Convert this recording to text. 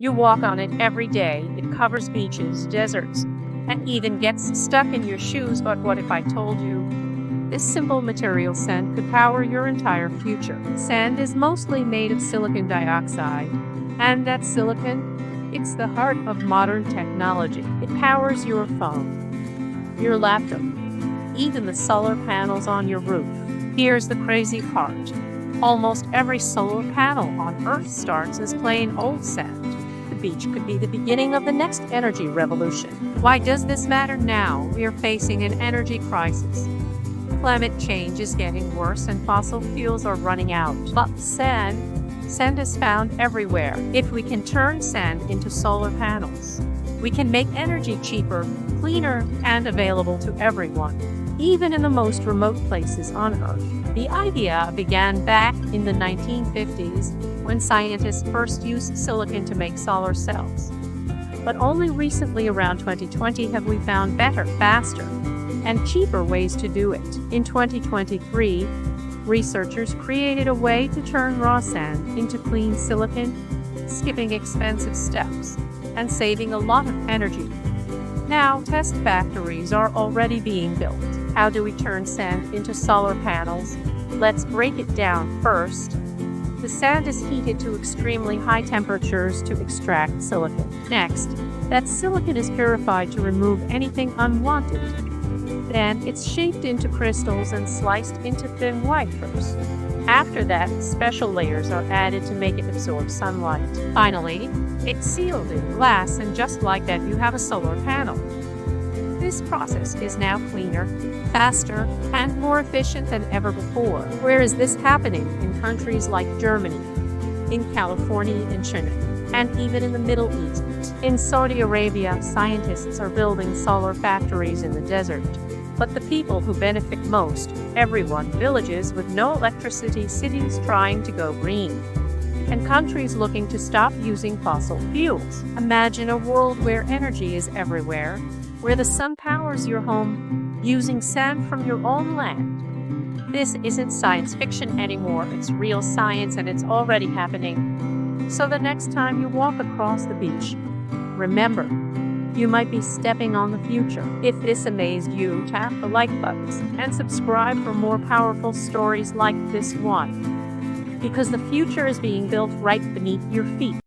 You walk on it every day. It covers beaches, deserts, and even gets stuck in your shoes. But what if I told you this simple material sand could power your entire future? Sand is mostly made of silicon dioxide, and that silicon, it's the heart of modern technology. It powers your phone, your laptop, even the solar panels on your roof. Here's the crazy part. Almost every solar panel on Earth starts as plain old sand. The beach could be the beginning of the next energy revolution. Why does this matter now? We are facing an energy crisis. Climate change is getting worse and fossil fuels are running out. But sand is found everywhere. If we can turn sand into solar panels, we can make energy cheaper, cleaner, and available to everyone, even in the most remote places on Earth. The idea began back in the 1950s when scientists first used silicon to make solar cells. But only recently, around 2020, have we found better, faster, and cheaper ways to do it. In 2023, researchers created a way to turn raw sand into clean silicon, skipping expensive steps and saving a lot of energy. Now, test factories are already being built. How do we turn sand into solar panels? Let's break it down first. The sand is heated to extremely high temperatures to extract silicon. Next, that silicon is purified to remove anything unwanted. Then it's shaped into crystals and sliced into thin wafers. After that, special layers are added to make it absorb sunlight. Finally, it's sealed in glass, and just like that, you have a solar panel. This process is now cleaner, faster, and more efficient than ever before. Where is this happening? In countries like Germany, in California, in China, and even in the Middle East. In Saudi Arabia, scientists are building solar factories in the desert. But the people who benefit most, everyone, villages with no electricity, cities trying to go green, and countries looking to stop using fossil fuels. Imagine a world where energy is everywhere, where the sun powers your home using sand from your own land. This isn't science fiction anymore, it's real science, and it's already happening. So the next time you walk across the beach, remember, you might be stepping on the future. If this amazed you, tap the like buttons and subscribe for more powerful stories like this one. Because the future is being built right beneath your feet.